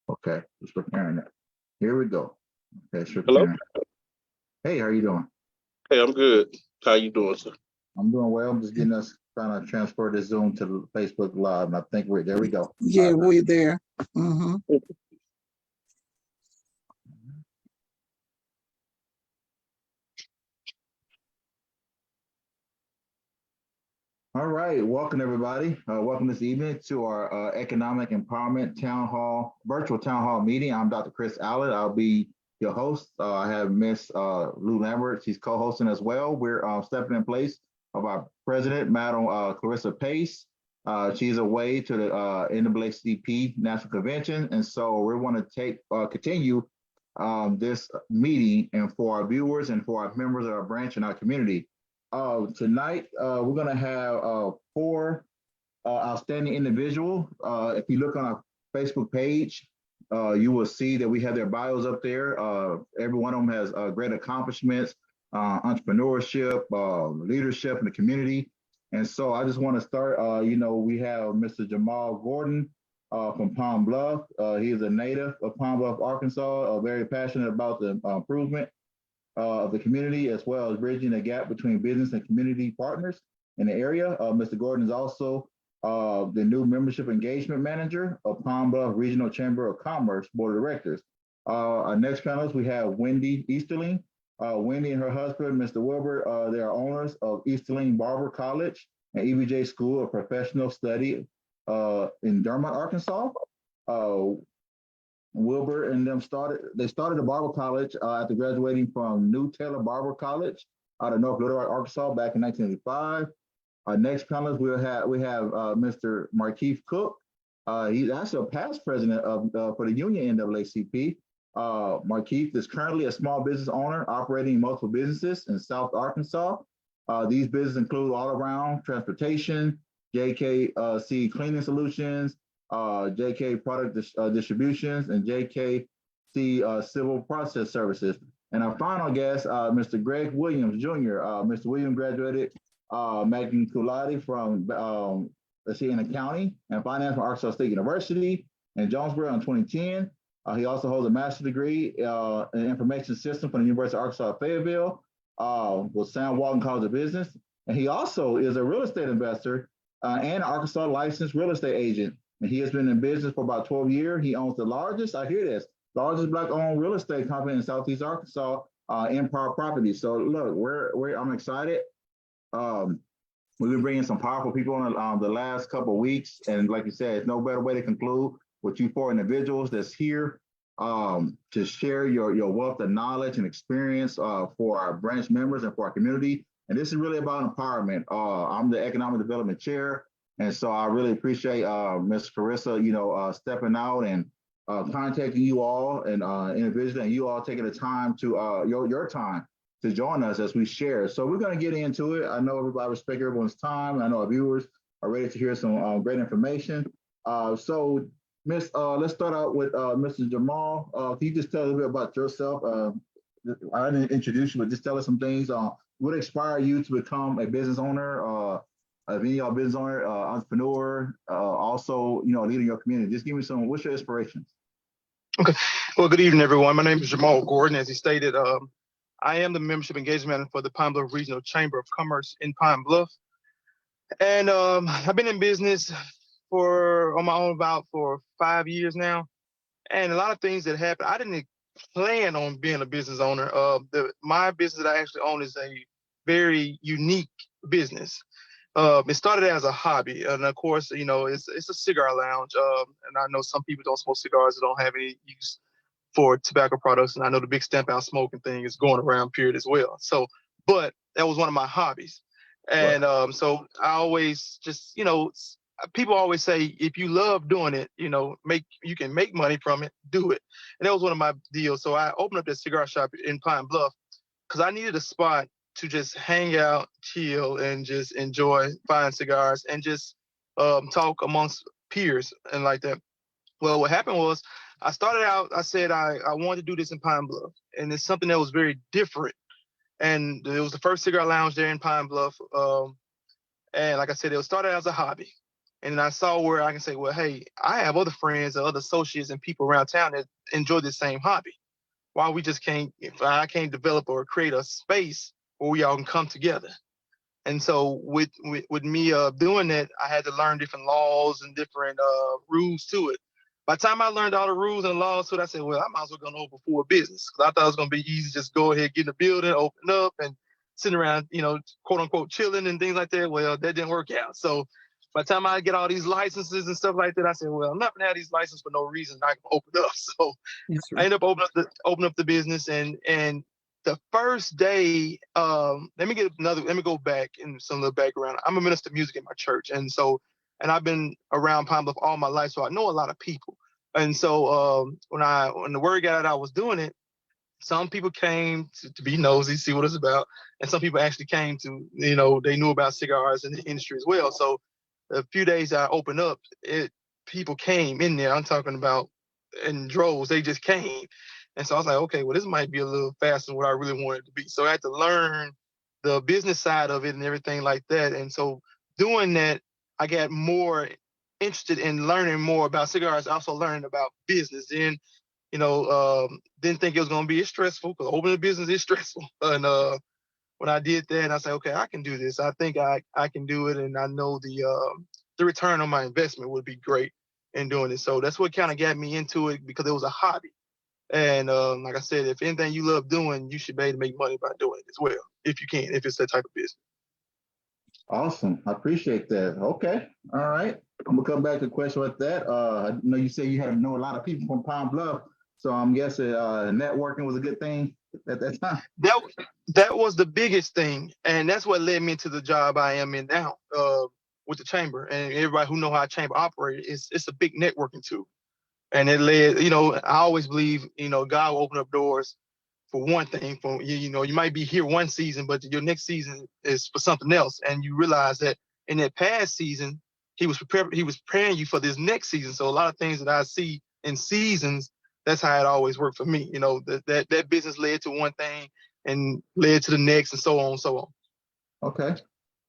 Okay, just preparing it. Here we go. Okay, it's Hello. preparing. Hey, how you doing? Hey, I'm good. How you doing, sir? I'm doing well. I'm just getting us trying to transfer the Zoom to Facebook Live, and I think we're there. We go. Yeah, we're there. Mm-hmm. All right, welcome everybody. Welcome this evening to our Economic Empowerment Town Hall, virtual Town Hall meeting. I'm Dr. Chris Allen. I'll be your host. I have Miss Lou Lambert. She's co-hosting as well. We're stepping in place of our president, Madam Clarissa Pace. She's away to the NAACP National Convention, and so we want to continue this meeting, and for our viewers and for our members of our branch and our community. Tonight, we're going to have four outstanding individuals. If you look on our Facebook page, you will see that we have their bios up there. Every one of them has great accomplishments, entrepreneurship, leadership in the community. And so I just want to start, we have Mr. Jamal Gordon from Palm Bluff. He is a native of Palm Bluff, Arkansas, very passionate about the improvement of the community, as well as bridging the gap between business and community partners in the area. Mr. Gordon is also the new membership engagement manager of Palm Bluff Regional Chamber of Commerce Board of Directors. Our next panelist, we have Wendy Easterling. Wendy and her husband, Mr. Wilbur, they are owners of Easterling Barber College and EVJ School of Professional Study in Dermot, Arkansas. Wilbur and them started the Barber College after graduating from New Taylor Barber College out of North Little Rock, Arkansas back in 1985. Our next panelist we have Mr. Markeith Cook. He's actually a past president of for the union NAACP. Markeith is currently a small business owner operating multiple businesses in South Arkansas. These businesses include All Around Transportation, JKC Cleaning Solutions, JK Product Distributions, and JKC Civil Process Services. And our final guest, Mr. Greg Williams Jr. Mr. Williams graduated magna cum laude from in accounting and finance from Arkansas State University in Jonesboro in 2010. He also holds a master's degree in information system from the University of Arkansas Fayetteville with Sam Walton College of Business. And he also is a real estate investor and an Arkansas licensed real estate agent. And he has been in business for about 12 years. He owns the largest Black-owned real estate company in Southeast Arkansas, Empire Properties. So look, I'm excited. We've been bringing some powerful people on the last couple of weeks. And like you said, it's no better way to conclude with you four individuals that's here to share your wealth of knowledge and experience for our branch members and for our community. And this is really about empowerment. I'm the Economic Development Chair. And so I really appreciate Ms. Clarissa, stepping out and contacting you all and individually, and you all taking the time to your time to join us as we share. So we're going to get into it. I know I respect everyone's time. I know our viewers are ready to hear some great information. So let's start out with Mr. Jamal. Can you just tell a little bit about yourself? I didn't introduce you, but just tell us some things. What inspired you to become a business owner? If any of y'all business owner, entrepreneur, also, leading your community. Just give me what's your inspirations? Okay. Well, good evening, everyone. My name is Jamal Gordon. As he stated, I am the membership engagement manager for the Pine Bluff Regional Chamber of Commerce in Pine Bluff. And I've been in business on my own for 5 years now. And a lot of things that happened, I didn't plan on being a business owner. My business that I actually own is a very unique business. It started as a hobby, and of course, it's a cigar lounge. And I know some people don't smoke cigars that don't have any use for tobacco products, and I know the big stamp out smoking thing is going around period as well. So, but that was one of my hobbies, and so I always just, people always say if you love doing it, you can make money from it, do it, and that was one of my deals. So I opened up that cigar shop in Pine Bluff because I needed a spot to just hang out, chill, and just enjoy fine cigars and just talk amongst peers and like that. Well, what happened was I started out, I said I wanted to do this in Pine Bluff, and it's something that was very different. And it was the first cigar lounge there in Pine Bluff. And like I said, it started as a hobby. And I saw where I can say, well, hey, I have other friends or other associates and people around town that enjoy the same hobby. Why we just can't, if I can't develop or create a space where we all can come together. And so with me doing that, I had to learn different laws and different rules to it. By the time I learned all the rules and laws to it, I said, well, I might as well go open for a business. Because I thought it was going to be easy, just go ahead, get in the building, open up, and sitting around, quote unquote, chilling and things like that. Well, that didn't work out. So by the time I get all these licenses and stuff like that, I said, well, I'm not going to have these licenses for no reason. I can open up. So That's I right. ended up opening up the business, and the first day, let me go back in some of the background. I'm a minister of music in my church, and I've been around Pine Bluff all my life, so I know a lot of people. And so when the word got out I was doing it, some people came to be nosy, see what it's about, and some people actually came to, they knew about cigars in the industry as well. So a few days I opened up, people came in there. I'm talking about in droves. They just came. And so I was like, okay, well, this might be a little faster than what I really wanted it to be. So I had to learn the business side of it and everything like that. And so doing that, I got more interested in learning more about cigars, also learning about business. Then, didn't think it was going to be as stressful, because opening a business is stressful. And when I did that, I said, okay, I can do this. I think I can do it. And I know the return on my investment would be great in doing it. So that's what kind of got me into it, because it was a hobby. And like I said, if anything you love doing, you should be able to make money by doing it as well, if you can, if it's that type of business. Awesome. I appreciate that. Okay. All right. I'm gonna come back to a question with that. I know you say you had to know a lot of people from Pine Bluff, so I'm guessing networking was a good thing at that time. That was the biggest thing, and that's what led me to the job I am in now, with the chamber. And everybody who know how a chamber operates, it's a big networking tool. And it led, I always believe, God will open up doors for one thing. For you might be here one season, but your next season is for something else. And you realize that in that past season, he was preparing you for this next season. So a lot of things that I see in seasons, that's how it always worked for me. That business led to one thing and led to the next, and so on and so on. Okay.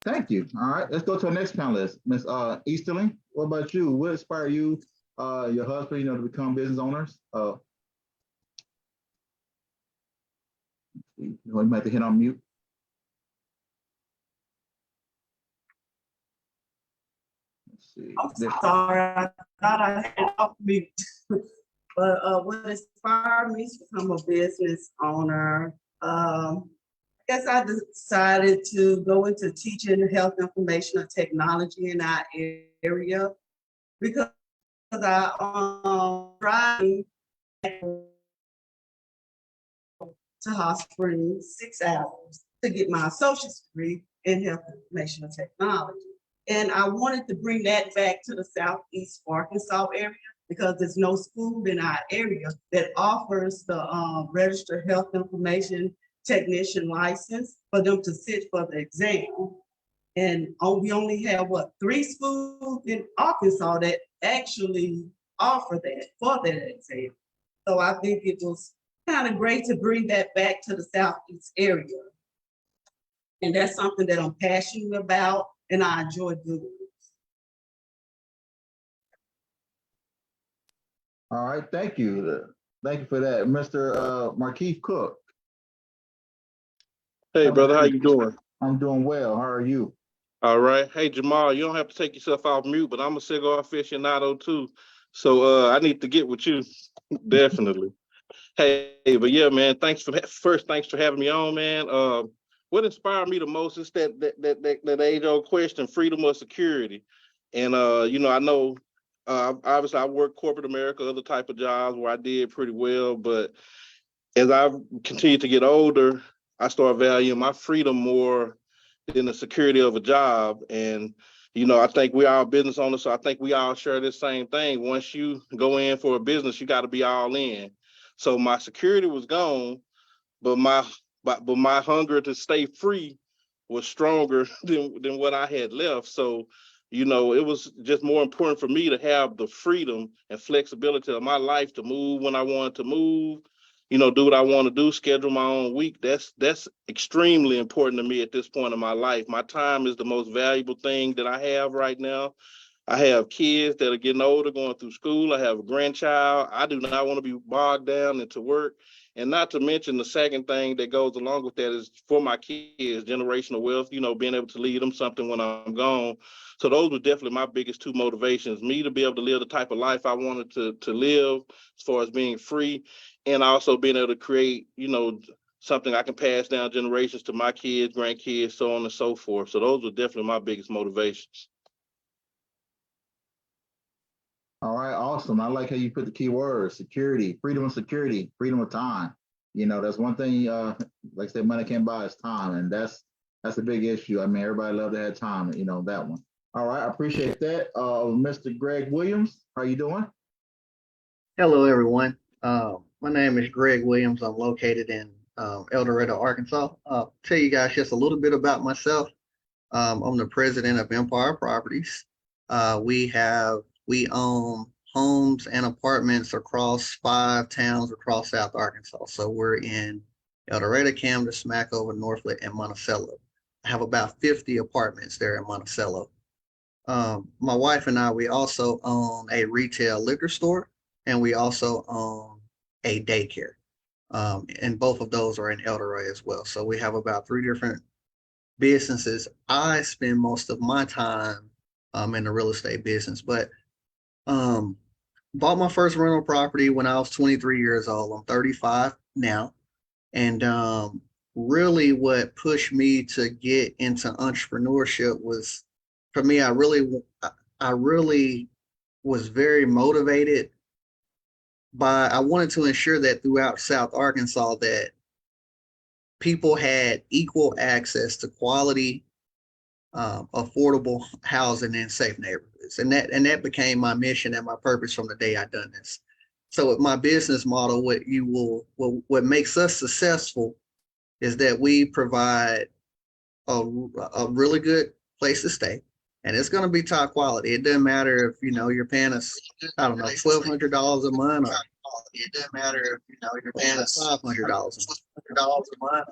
Thank you. All right. Let's go to our next panelist, Miss Easterling. What about you? What inspired you, your husband, to become business owners? You might have to hit on mute. Let's see. I'm sorry, I thought I had it off mute. But what inspired me to become a business owner, I guess I decided to go into teaching health information technology in our area, because I driving to Hot Springs 6 hours to get my associate's degree in health information technology. And I wanted to bring that back to the Southeast Arkansas area, because there's no school in our area that offers the registered health information technician license for them to sit for the exam. And we only have 3 schools in Arkansas that actually offer that for that exam. So I think it was kind of great to bring that back to the Southeast area. And that's something that I'm passionate about and I enjoy doing. All right. Thank you. Thank you for that, Mr. Markeith Cook. Hey, brother, how you doing? I'm doing well. How are you? All right. Hey, Jamal, you don't have to take yourself off mute, but I'm a cigar aficionado too. So I need to get with you. Definitely. Hey, but yeah, man, thanks for having me on, man. What inspired me the most is that age-old question, freedom or security. And I know obviously I worked corporate America, other type of jobs where I did pretty well, but as I've continued to get older, I start valuing my freedom more than the security of a job. And, I think we are business owners, so I think we all share this same thing. Once you go in for a business, you got to be all in. So my security was gone, but my hunger to stay free was stronger than what I had left. So, it was just more important for me to have the freedom and flexibility of my life to move when I wanted to move, do what I want to do, schedule my own week. That's extremely important to me at this point in my life. My time is the most valuable thing that I have right now. I have kids that are getting older, going through school. I have a grandchild. I do not want to be bogged down into work. And not to mention the second thing that goes along with that is for my kids, generational wealth, being able to leave them something when I'm gone. So those were definitely my biggest two motivations, me to be able to live the type of life I wanted to live as far as being free, and also being able to create, something I can pass down generations to my kids, grandkids, so on and so forth. So those were definitely my biggest motivations. All right, awesome. I like how you put the key words: security, freedom of security, freedom of time. That's one thing. Like I said, money can't buy is time, and that's a big issue. I mean, everybody love to have time. That one. All right, I appreciate that. Mr. Greg Williams, how you doing? Hello, everyone. My name is Greg Williams. I'm located in El Dorado, Arkansas. Tell you guys just a little bit about myself. I'm the president of Empire Properties. We own homes and apartments across 5 towns across South Arkansas. So we're in El Dorado, Camden, Smackover, Northlet, and Monticello. I have about 50 apartments there in Monticello. My wife and I, we also own a retail liquor store, and we also own a daycare. And both of those are in El Dorado as well. So we have about 3 different businesses. I spend most of my time in the real estate business, but bought my first rental property when I was 23 years old. I'm 35 now. And really what pushed me to get into entrepreneurship was, for me, I really was very motivated by, I wanted to ensure that throughout South Arkansas that people had equal access to quality, affordable housing in safe neighborhoods. And that became my mission and my purpose from the day I done this. So with my business model, what makes us successful is that we provide a really good place to stay. And it's going to be top quality. It doesn't matter if, you're paying us, I don't know, $1,200 a month, or it doesn't matter if, you're paying us $500 a month.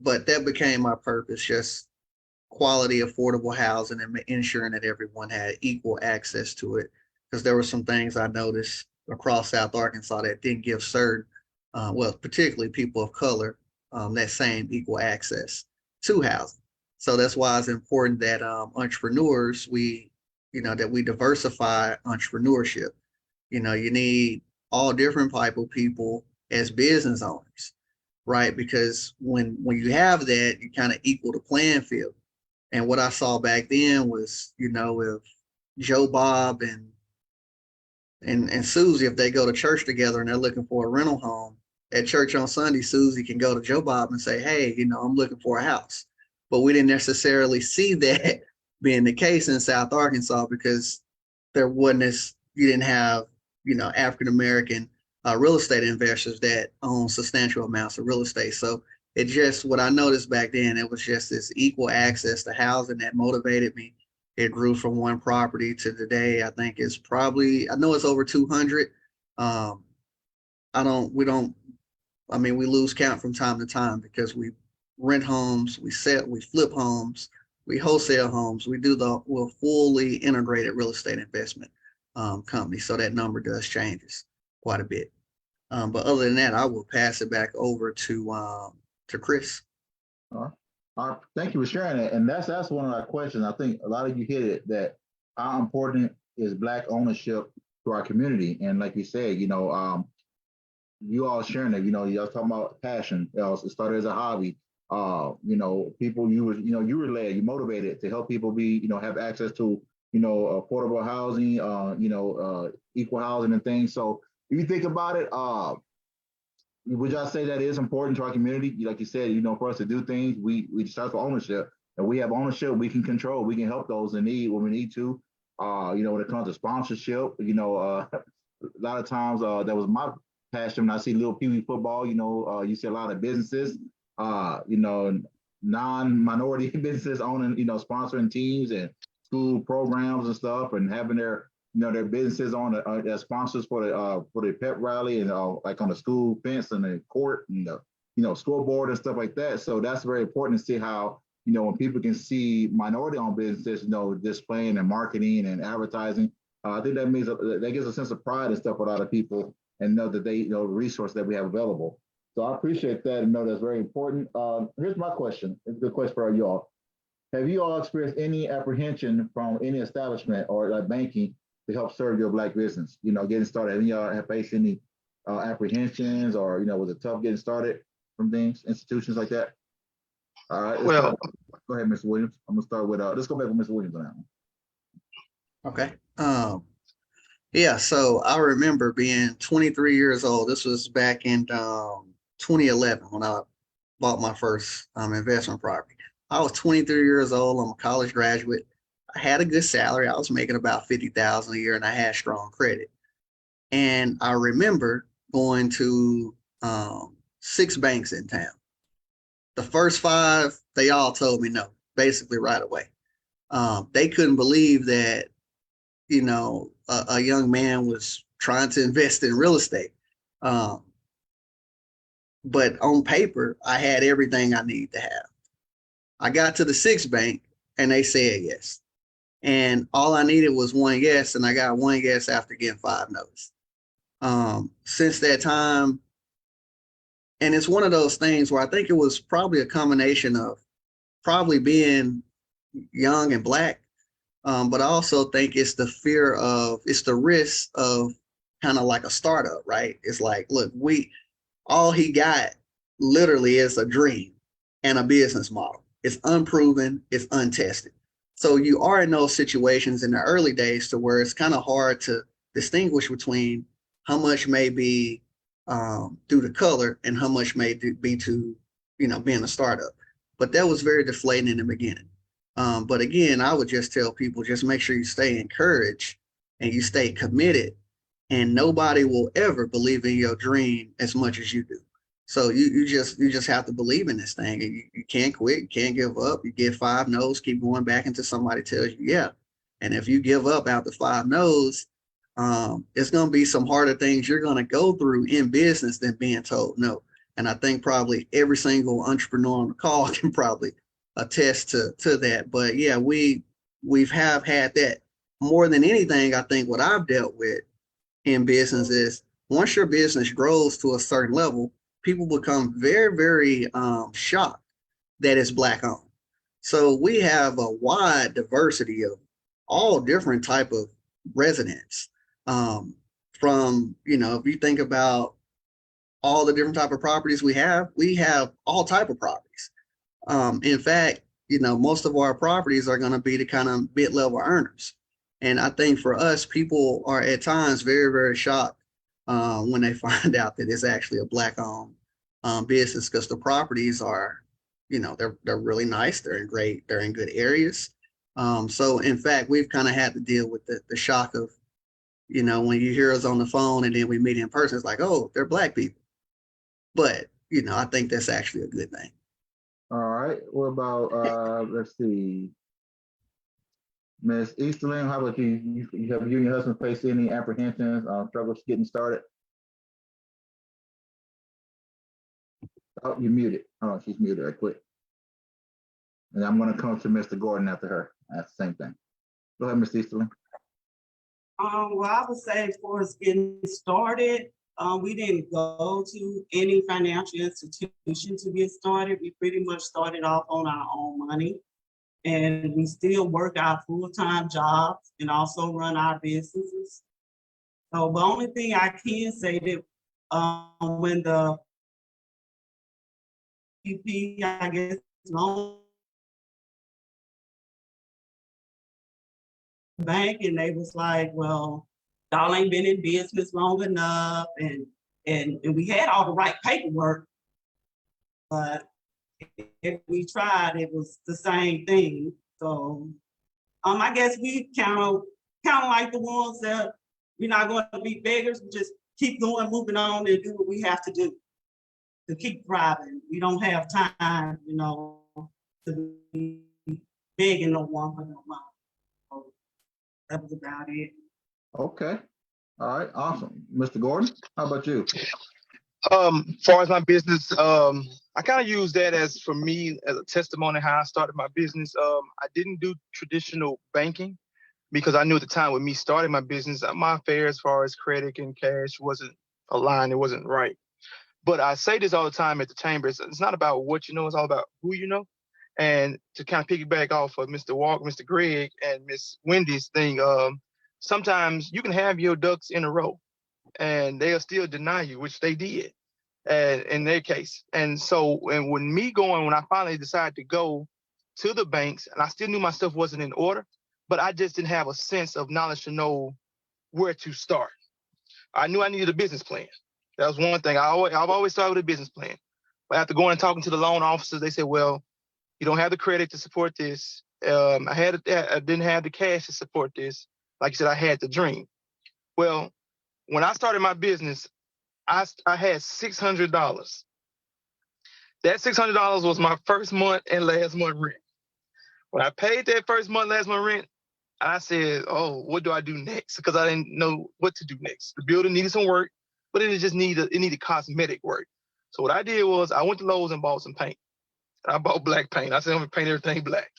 But that became my purpose, just quality, affordable housing, and ensuring that everyone had equal access to it. Because there were some things I noticed across South Arkansas that didn't give certain, particularly people of color, that same equal access to housing. So that's why it's important that entrepreneurs, that we diversify entrepreneurship. You need all different type of people as business owners, right? Because when you have that, you kind of equal the playing field. And what I saw back then was, if Joe Bob and Susie, if they go to church together and they're looking for a rental home, at church on Sunday, Susie can go to Joe Bob and say, hey, I'm looking for a house. But we didn't necessarily see that being the case in South Arkansas, because there wasn't you didn't have, African-American real estate investors that own substantial amounts of real estate. So what I noticed back then, it was just this equal access to housing that motivated me. It grew from one property to today. I think it's I know it's over 200. We lose count from time to time because we rent homes, we flip homes, we wholesale homes. We're fully integrated real estate investment company. So that number does changes quite a bit. But other than that, I will pass it back over to Chris. All right. Thank you for sharing that. And that's one of our questions. I think a lot of you hit it, that how important is Black ownership to our community. And like you said, you all sharing it, y'all talking about passion. It started as a hobby. People, you were led, you motivated to help people have access to, affordable housing, equal housing and things. So if you think about it, would y'all say that is important to our community? Like you said, for us to do things, we start with ownership. And we have ownership, we can control, we can help those in need when we need to. When it comes to sponsorship, a lot of times that was my passion. When I see little Pee-wee football, you see a lot of businesses, non-minority businesses owning, sponsoring teams and school programs and stuff, and having their businesses on as sponsors for the pep rally and like on the school fence and the court and the scoreboard and stuff like that. So that's very important to see how you know, when people can see minority-owned businesses, you know, displaying and marketing and advertising, I think that means that gives a sense of pride and stuff with a lot of people, and know that they, you know, the resource that we have available. So I appreciate that and know that's very important. Here's my question. It's a good question for you all. Have you all experienced any apprehension from any establishment or like banking to help serve your Black business? You know, getting started. Have y'all have faced any apprehensions, or, you know, was it tough getting started from things, institutions like that? All right. Well, Go ahead, Mr. Williams. I'm gonna start with let's go back with Mr. Williams on that one. Okay. Yeah, so I remember being 23 years old. This was back in 2011 when I bought my first investment property. I was 23 years old. I'm a college graduate. I had a good salary. I was making about 50,000 a year, and I had strong credit. And I remember going to 6 banks in town. The first 5, they all told me no, basically right away. They couldn't believe that, you know, a young man was trying to invest in real estate. But on paper, I had everything I need to have. I got to the 6th bank and they said yes. And all I needed was 1 yes, and I got 1 yes after getting 5 no's. Since that time, and it's one of those things where I think it was probably a combination of probably being young and Black, but I also think it's the it's the risk of kind of like a startup, right? It's like, look, all he got literally is a dream and a business model. It's unproven, it's untested. So you are in those situations in the early days to where it's kind of hard to distinguish between how much may be due to color and how much may be to, you know, being a startup. But that was very deflating in the beginning. But again, I would just tell people, just make sure you stay encouraged and you stay committed, and nobody will ever believe in your dream as much as you do. So you just have to believe in this thing, and you can't quit, you can't give up. You get 5 no's, keep going back until somebody tells you yeah. And if you give up after 5 no's, it's going to be some harder things you're going to go through in business than being told no. And I think probably every single entrepreneur on the call can probably attest to that. But yeah, we've had that more than anything. I think what I've dealt with in business is once your business grows to a certain level, people become very, very shocked that it's Black owned. So we have a wide diversity of all different type of residents. From, you know, if you think about all the different type of properties we have all type of properties. In fact, you know, most of our properties are going to be the kind of mid-level earners. And I think for us, people are at times very, very shocked when they find out that it's actually a Black-owned business, because the properties are, you know, they're really nice. They're in good areas. So in fact, we've kind of had to deal with the shock of, you know, when you hear us on the phone and then we meet in person, it's like, oh, they're Black people. But, you know, I think that's actually a good thing. All right. What about let's see, Ms. Easterling? How about you? Have you and your husband faced any apprehensions, struggles getting started? Oh, you muted. Oh, she's muted. Right quick. And I'm going to come to Mr. Gordon after her. That's the same thing. Go ahead, Ms. Easterling. Well, I would say for us getting started, we didn't go to any financial institution to get started. We pretty much started off on our own money, and we still work our full-time jobs and also run our businesses. So the only thing I can say that when the PP, I guess, loan bank, and they was like, well, y'all ain't been in business long enough, and we had all the right paperwork, but if we tried, it was the same thing. So I guess we kind of like the ones that we're not going to be beggars. We just keep going, moving on, and do what we have to do to keep thriving. We don't have time, you know, to be begging no one for no money. So that was about it. Okay. All right. Awesome. Mr. Gordon, how about you? Far as my business, I kind of use that as, for me, as a testimony how I started my business. I didn't do traditional banking because I knew at the time with me starting my business, my affairs as far as credit and cash wasn't aligned. It wasn't right. But I say this all the time at the chamber. It's not about what you know. It's all about who you know. And to kind of piggyback off of Mr. Walker, Mr. Greg, and Miss Wendy's thing, sometimes you can have your ducks in a row and they'll still deny you, which they did, and in their case. And so, and when I finally decided to go to the banks, and I still knew my stuff wasn't in order, but I just didn't have a sense of knowledge to know where to start. I knew I needed a business plan. That was one thing. I've always started with a business plan. But after going and talking to the loan officers, they said, well, you don't have the credit to support this. I didn't have the cash to support this. Like you said, I had the dream. Well, when I started my business, I had $600. That $600 was my first month and last month rent. When I paid that first month, last month rent, I said, oh, what do I do next? Because I didn't know what to do next. The building needed some work, but it needed cosmetic work. So what I did was I went to Lowe's and bought some paint. And I bought black paint. I said, I'm gonna paint everything black.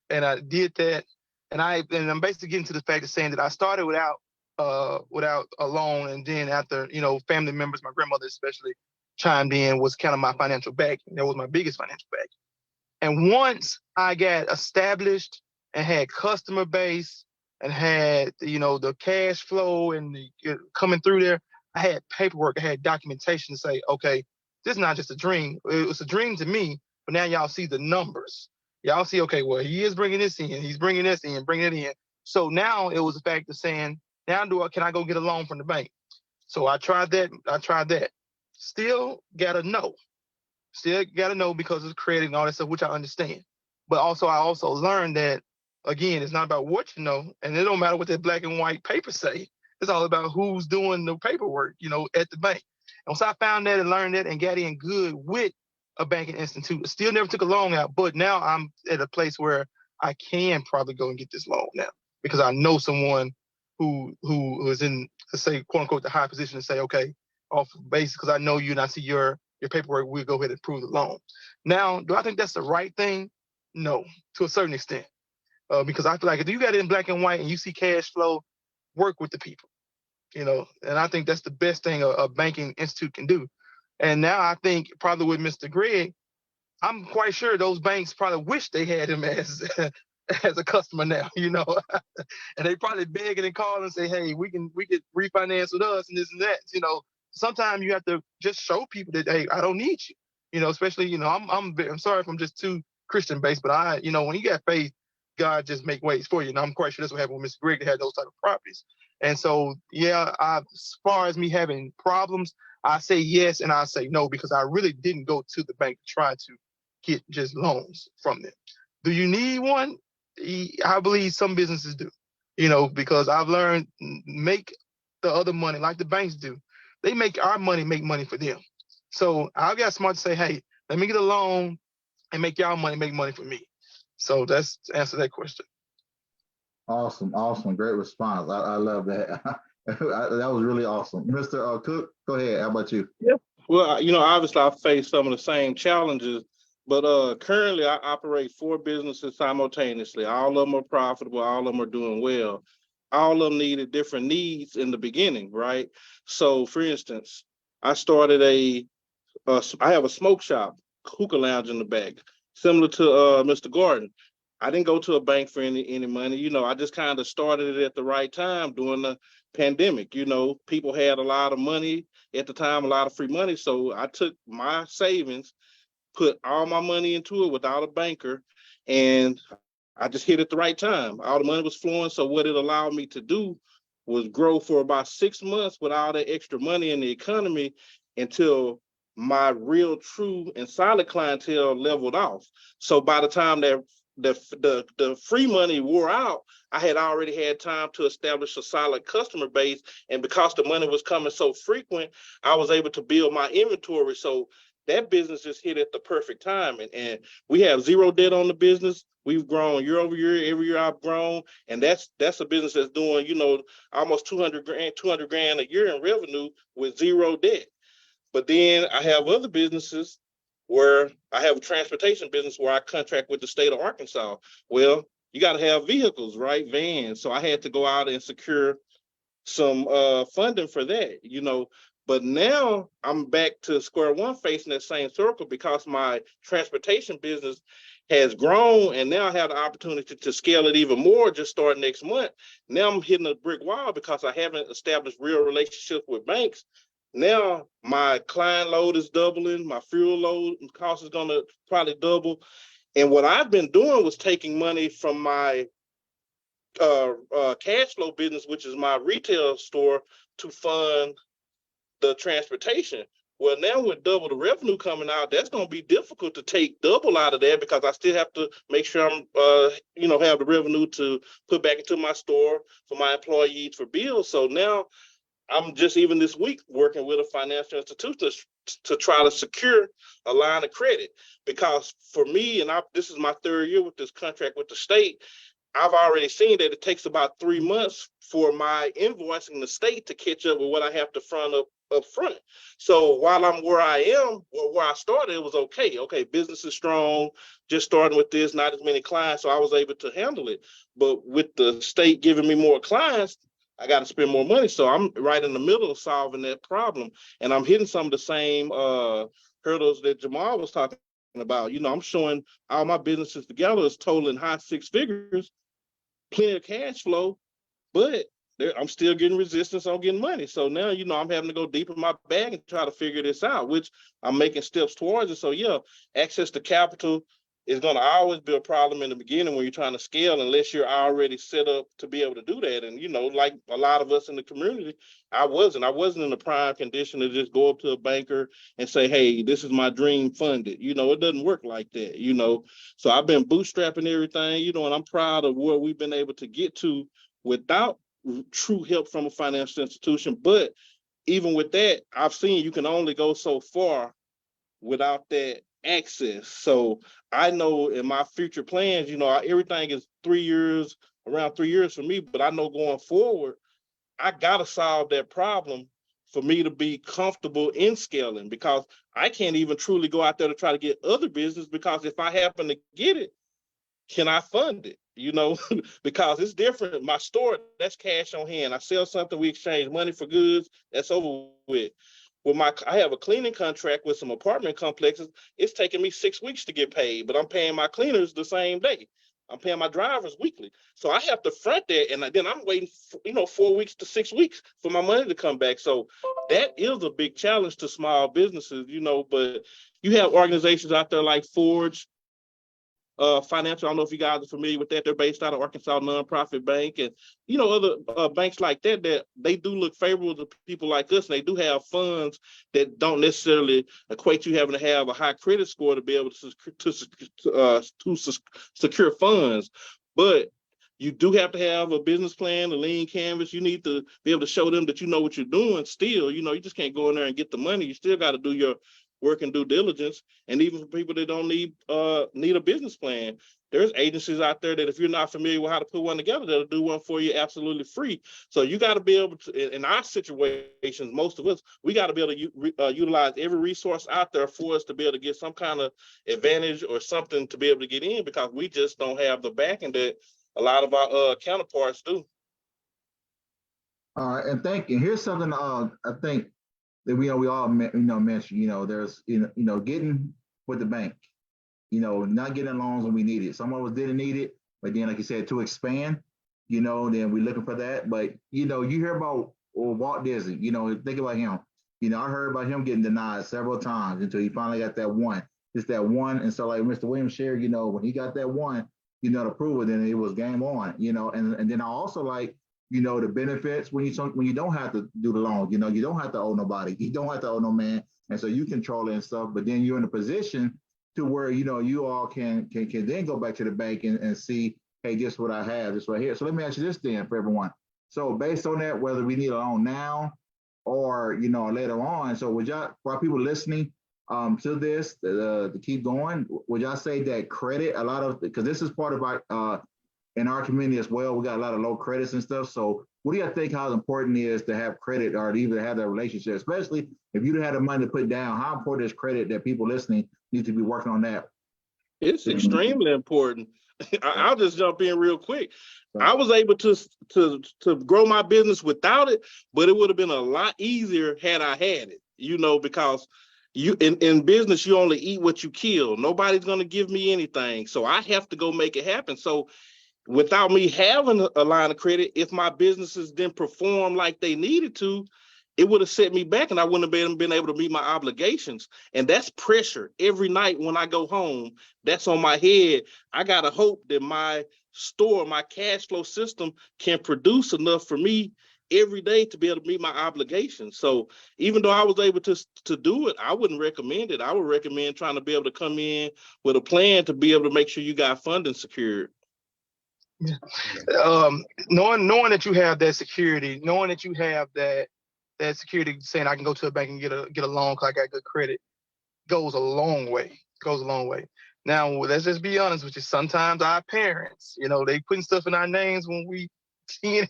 And I did that. And I'm basically getting to the fact of saying that I started without a loan, and then after, family members, my grandmother especially, chimed in, was kind of my financial backing. That was my biggest financial backing. And once I got established and had customer base and had, the cash flow and coming through there, I had paperwork, I had documentation to say, okay, this is not just a dream. It was a dream to me, but now y'all see the numbers. Y'all see, okay, well, he is bringing this in, he's bringing this in, bringing it in. So now it was a fact of saying, now can I go get a loan from the bank? So I tried that. Still got to know. Because of credit and all that stuff, which I understand. But I also learned that, again, it's not about what you know, and it don't matter what that black and white paper say. It's all about who's doing the paperwork, at the bank. And once I found that and learned that and got in good with a banking institute, still never took a loan out, but now I'm at a place where I can probably go and get this loan now because I know someone who is in, let's say, quote unquote, the high position to say, okay, off base, because I know you and I see your paperwork, we'll go ahead and approve the loan. Now, do I think that's the right thing? No, to a certain extent. Because I feel like if you got it in black and white and you see cash flow, work with the people, and I think that's the best thing a banking institute can do. And now I think probably with Mr. Greg, I'm quite sure those banks probably wish they had him as as a customer now, and they probably begging and calling and say, hey, we could refinance with us and this and that, Sometimes you have to just show people that, hey, I don't need you, especially, I'm sorry if I'm just too Christian based, but when you got faith, God just make ways for you. And I'm quite sure that's what happened with Mr. Greg that had those type of properties. And so, yeah, as far as me having problems, I say yes and I say no, because I really didn't go to the bank to try to get just loans from them. Do you need one? I believe some businesses do, because I've learned make the other money like the banks do. They make our money make money for them. So I got smart to say, hey, let me get a loan and make y'all money make money for me. So that's to answer that question. Awesome. Great response. I love that. That was really awesome. Mr. Cook, go ahead. How about you? Yeah. Well, obviously I face some of the same challenges, but currently I operate 4 businesses simultaneously. All of them are profitable. All of them are doing well. All of them needed different needs in the beginning, right? So, for instance, I started I have a smoke shop, hookah lounge in the back, similar to Mr. Gordon. I didn't go to a bank for any money. I just kind of started it at the right time during the pandemic. People had a lot of money at the time, a lot of free money. So I took my savings, put all my money into it without a banker, and I just hit it at the right time. All the money was flowing. So what it allowed me to do was grow for about 6 months with all that extra money in the economy until my real, true, and solid clientele leveled off. So by the time that the free money wore out, I had already had time to establish a solid customer base. And because the money was coming so frequent, I was able to build my inventory. So that business just hit at the perfect time. And we have zero debt on the business. We've grown year over year. Every year I've grown. And that's a business that's doing, almost 200 grand a year in revenue with zero debt. But then I have other businesses where I have a transportation business where I contract with the state of Arkansas. Well, you got to have vehicles, right? Vans. So I had to go out and secure some funding for that, But now I'm back to square one, facing that same circle because my transportation business has grown, and now I have the opportunity to scale it even more. Just start next month. Now I'm hitting a brick wall because I haven't established real relationships with banks. Now my client load is doubling, my fuel load cost is gonna probably double. And what I've been doing was taking money from my cash flow business, which is my retail store, to fund the transportation. Well, now with double the revenue coming out, that's going to be difficult to take double out of that because I still have to make sure I'm, have the revenue to put back into my store for my employees for bills. So now I'm just even this week working with a financial institution to try to secure a line of credit because for me, and this is my third year with this contract with the state, I've already seen that it takes about 3 months for my invoicing the state to catch up with what I have to front up front. So while I'm where I am, or where I started, it was okay. Okay, business is strong, just starting with this, not as many clients, so I was able to handle it. But with the state giving me more clients, I got to spend more money. So I'm right in the middle of solving that problem. And I'm hitting some of the same hurdles that Jamal was talking about. I'm showing all my businesses together is totaling high six figures, plenty of cash flow, but I'm still getting resistance on getting money. So now, I'm having to go deep in my bag and try to figure this out, which I'm making steps towards it. So yeah, access to capital is going to always be a problem in the beginning when you're trying to scale, unless you're already set up to be able to do that. And, like a lot of us in the community, I wasn't in a prime condition to just go up to a banker and say, hey, this is my dream funded. It doesn't work like that, So I've been bootstrapping everything, and I'm proud of where we've been able to get to without true help from a financial institution. But even with that, I've seen you can only go so far without that access. So I know in my future plans, everything is around 3 years for me, but I know going forward, I got to solve that problem for me to be comfortable in scaling, because I can't even truly go out there to try to get other business, because if I happen to get it, can I fund it? Because it's different. My store, that's cash on hand. I sell something, we exchange money for goods, that's over with. I have a cleaning contract with some apartment complexes. It's taking me 6 weeks to get paid, but I'm paying my cleaners the same day. I'm paying my drivers weekly. So I have to front that, and then I'm waiting, 4 weeks to 6 weeks for my money to come back. So that is a big challenge to small businesses, but you have organizations out there like Forge Financial. I don't know if you guys are familiar with that. They're based out of Arkansas nonprofit bank, and other banks like that they do look favorable to people like us, and they do have funds that don't necessarily equate you having to have a high credit score to be able to secure funds. But you do have to have a business plan, a lean canvas. You need to be able to show them that you know what you're doing still. You just can't go in there and get the money. You still got to do your work and due diligence. And even for people that don't need a business plan, there's agencies out there that if you're not familiar with how to put one together, they'll do one for you absolutely free. So you got to be able to, in our situations, most of us, we got to be able to utilize every resource out there for us to be able to get some kind of advantage or something to be able to get in, because we just don't have the backing that a lot of our counterparts do. All right, and thank you. Here's something I think that we all mention. There's getting with the bank, not getting loans when we need it. Some of us didn't need it, but then like you said, to expand, then we're looking for that. But you hear about Walt Disney, think about him. I heard about him getting denied several times until he finally got that one. Just that one. And so like Mr. Williams shared, when he got that one, the approval, then it was game on, and then I also like the benefits when you don't have to do the loan, you don't have to owe nobody, you don't have to owe no man, and so you control it and stuff. But then you're in a position to where you all can then go back to the bank and see, hey, this is what I have, this right here. So let me ask you this then for everyone. So based on that, whether we need a loan now or later on, so would y'all, for our people listening to this to keep going, would y'all say that credit, a lot of, because this is part of our in our community as well, we got a lot of low credits and stuff. So what do you think how important it is to have credit or to even have that relationship, especially if you don't have the money to put down? How important is credit that people listening need to be working on that? It's extremely important. I'll just jump in real quick. Right. I was able to grow my business without it, but it would have been a lot easier had I had it, because you in business, you only eat what you kill. Nobody's going to give me anything. So I have to go make it happen. So without me having a line of credit, if my businesses didn't perform like they needed to, it would have set me back and I wouldn't have been able to meet my obligations. And that's pressure every night when I go home. That's on my head. I got to hope that my store, my cash flow system can produce enough for me every day to be able to meet my obligations. So even though I was able to do it, I wouldn't recommend it. I would recommend trying to be able to come in with a plan to be able to make sure you got funding secured. Yeah. Knowing that you have that security, knowing that you have that security, saying I can go to a bank and get a loan because I got good credit, goes a long way. Now, let's just be honest with you. Sometimes our parents, they putting stuff in our names when we 10,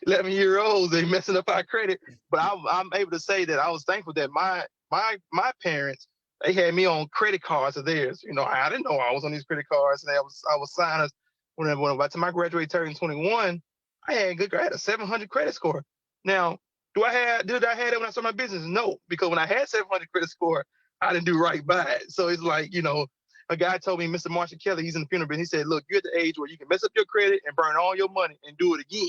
11 year olds, they messing up our credit. But I'm able to say that I was thankful that my parents, they had me on credit cards of theirs. I didn't know I was on these credit cards, and I was signing. When by the time I graduated, turning 21, I had a 700 credit score. Now, did I have that when I started my business? No, because when I had 700 credit score, I didn't do right by it. So it's like, a guy told me, Mr. Marshall Kelly, he's in the funeral business. He said, look, you're at the age where you can mess up your credit and burn all your money and do it again.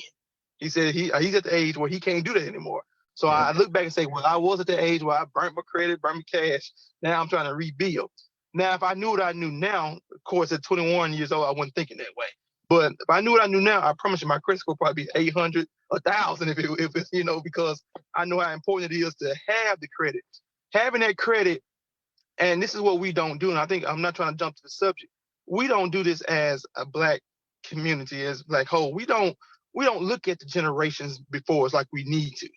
He said he's at the age where he can't do that anymore. So I look back and say, well, I was at the age where I burnt my credit, burnt my cash. Now I'm trying to rebuild. Now, if I knew what I knew now, of course, at 21 years old, I wasn't thinking that way. But if I knew what I knew now, I promise you my credit score would probably be 800, 1,000 if it's, because I know how important it is to have the credit. Having that credit, and this is what we don't do, and I think I'm not trying to jump to the subject. We don't do this as a Black community, as Black whole. We don't look at the generations before us like we need to,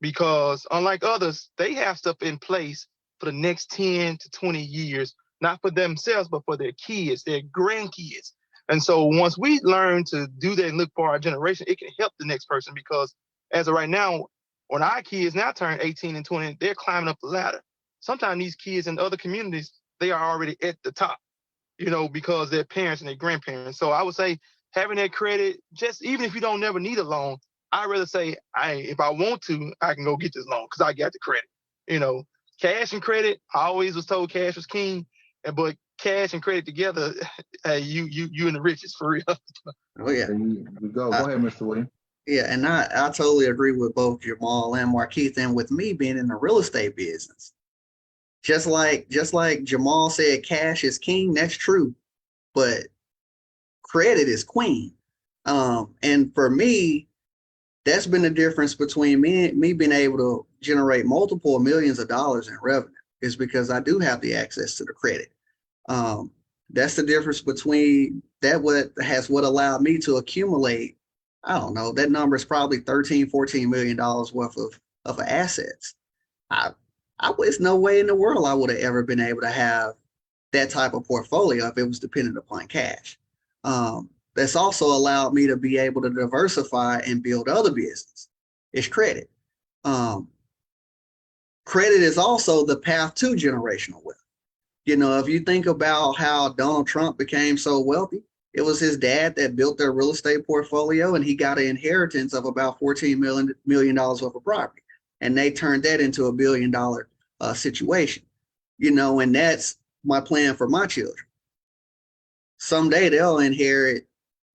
because unlike others, they have stuff in place for the next 10 to 20 years, not for themselves, but for their kids, their grandkids. And so once we learn to do that and look for our generation, it can help the next person, because as of right now, when our kids now turn 18 and 20, they're climbing up the ladder. Sometimes these kids in other communities, they are already at the top, because their parents and their grandparents. So I would say having that credit, just even if you don't never need a loan, I'd rather say, if I want to, I can go get this loan because I got the credit. Cash and credit, I always was told cash was king, but cash and credit together, you in the riches for real. Oh yeah. Go ahead, Mr. William. Yeah, and I totally agree with both Jamal and Markeith, and with me being in the real estate business. Just like Jamal said, cash is king, that's true, but credit is queen. And for me, that's been the difference between me being able to generate multiple millions of dollars in revenue, is because I do have the access to the credit. That's the difference between that. What allowed me to accumulate, I don't know, that number is probably $13-14 million worth of assets. There's no way in the world I would have ever been able to have that type of portfolio if it was dependent upon cash. That's also allowed me to be able to diversify and build other business. It's credit. Credit is also the path to generational wealth. If you think about how Donald Trump became so wealthy, it was his dad that built their real estate portfolio, and he got an inheritance of about $14 million worth of property. And they turned that into $1 billion situation, and that's my plan for my children. Someday they'll inherit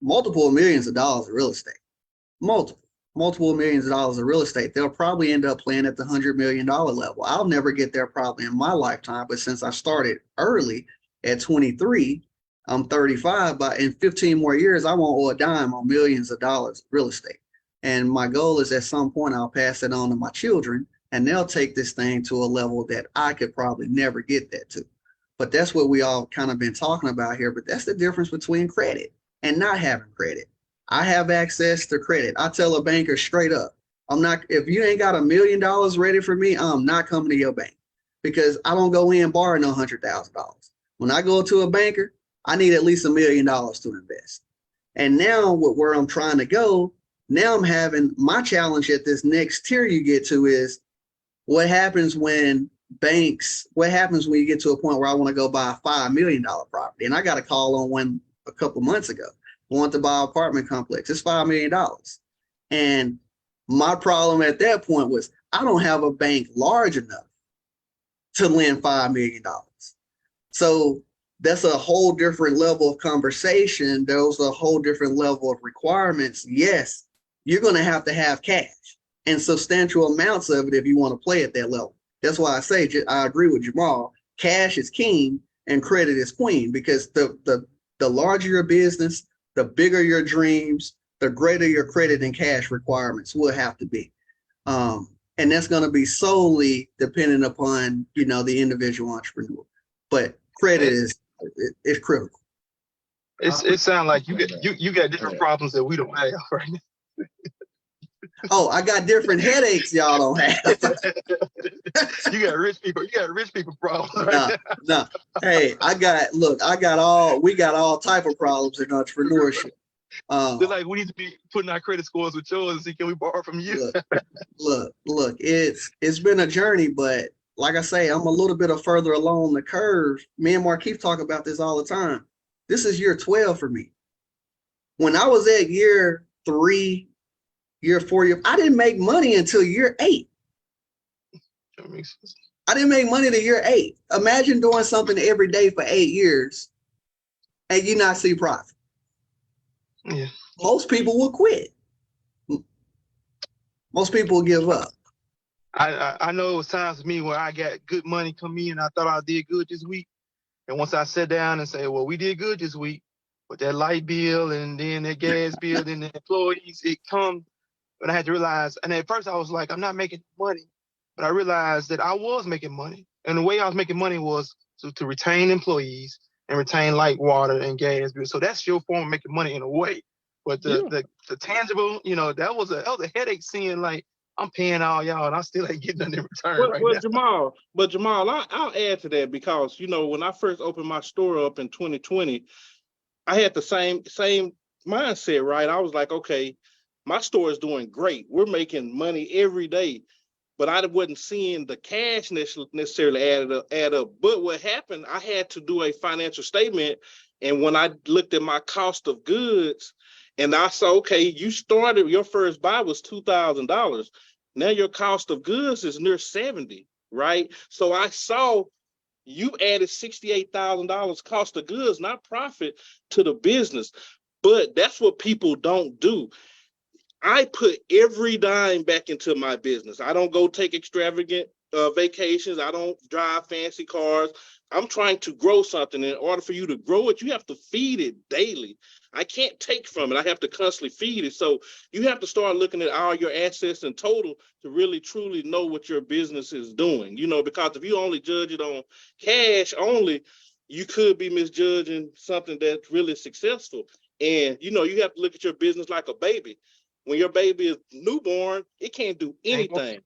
multiple millions of dollars of real estate, multiple millions of dollars of real estate. They'll probably end up playing at the $100 million level. I'll never get there probably in my lifetime, but since I started early at 23, I'm 35, but in 15 more years, I won't owe a dime on millions of dollars of real estate. And my goal is at some point I'll pass it on to my children, and they'll take this thing to a level that I could probably never get that to. But that's what we all kind of been talking about here. But that's the difference between credit and not having credit. I have access to credit. I tell a banker straight up, if you ain't got $1 million ready for me, I'm not coming to your bank, because I don't go in borrowing no $100,000. When I go to a banker, I need at least $1 million to invest. And now where I'm trying to go Now I'm having my challenge at this next tier you get to is what happens when what happens when you get to a point where I want to go buy a $5 million property? And I got a call on one a couple months ago. I want to buy an apartment complex. It's $5 million. And my problem at that point was I don't have a bank large enough to lend $5 million. So that's a whole different level of conversation. There's a whole different level of requirements. Yes, you're going to have cash and substantial amounts of it if you want to play at that level. That's why I say I agree with Jamal. Cash is king and credit is queen, because the larger your business, the bigger your dreams, the greater your credit and cash requirements will have to be. And that's going to be solely dependent upon, the individual entrepreneur. But credit is critical. It sounds like you got different problems that we don't have, right? Oh, I got different headaches y'all don't have. You got rich people problems. Right? No. Hey, we got all type of problems in entrepreneurship. They're like, we need to be putting our credit scores with yours and see, can we borrow from you? Look, it's been a journey, but like I say, I'm a little bit further along the curve. Me and Markeith talk about this all the time. This is year 12 for me. When I was at year 3, year 4, I didn't make money until year 8. That makes sense. I didn't make money to year 8. Imagine doing something every day for 8 years and you not see profit. Yeah. Most people will quit. Most people will give up. I know it was times for me where I got good money come in and I thought I did good this week. And once I sat down and say, well, we did good this week, but that light bill and then that gas bill and the employees, it comes. But I had to realize, and at first I was like, I'm not making money. But I realized that I was making money. And the way I was making money was to retain employees and retain light, water, and gas bills. So that's your form of making money in a way. But the tangible, that was a headache seeing like, I'm paying all y'all and I still ain't getting nothing in return now. Jamal, I'll add to that because, when I first opened my store up in 2020, I had the same mindset, right? I was like, okay, my store is doing great. We're making money every day, but I wasn't seeing the cash necessarily add up. But what happened, I had to do a financial statement. And when I looked at my cost of goods and I saw, okay, you started, your first buy was $2,000. Now your cost of goods is near 70, right? So I saw you added $68,000 cost of goods, not profit, to the business. But that's what people don't do. I put every dime back into my business. I don't go take extravagant vacations. I don't drive fancy cars. I'm trying to grow something. In order for you to grow it, you have to feed it daily. I can't take from it. I have to constantly feed it. So you have to start looking at all your assets in total to really, truly know what your business is doing. Because if you only judge it on cash only, you could be misjudging something that's really successful. And, you have to look at your business like a baby. When your baby is newborn, it can't do anything.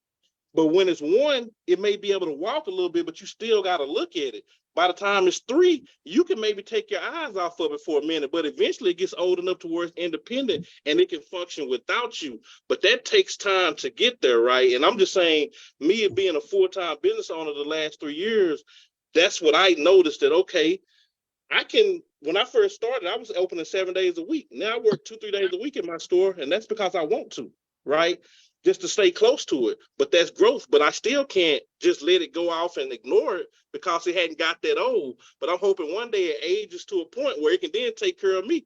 But when it's 1, it may be able to walk a little bit, but you still got to look at it. By the time it's 3, you can maybe take your eyes off of it for a minute, but eventually it gets old enough to where it's independent and it can function without you. But that takes time to get there, right? And I'm just saying, me being a full-time business owner the last 3 years, that's what I noticed that, okay, when I first started, I was opening 7 days a week. Now I work 2-3 days a week in my store, and that's because I want to, right? Just to stay close to it. But that's growth. But I still can't just let it go off and ignore it because it hadn't got that old. But I'm hoping one day it ages to a point where it can then take care of me,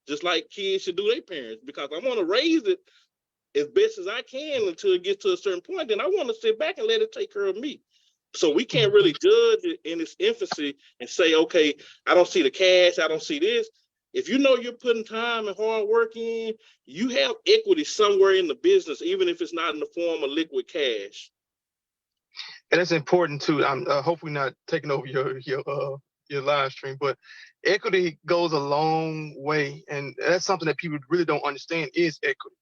just like kids should do their parents, because I want to raise it as best as I can until it gets to a certain point. Then I want to sit back and let it take care of me. So we can't really judge it in its infancy and say, okay, I don't see the cash, I don't see this. If you know you're putting time and hard work in, you have equity somewhere in the business, even if it's not in the form of liquid cash. And that's important too. I'm hopefully not taking over your live stream, but equity goes a long way, and that's something that people really don't understand is equity.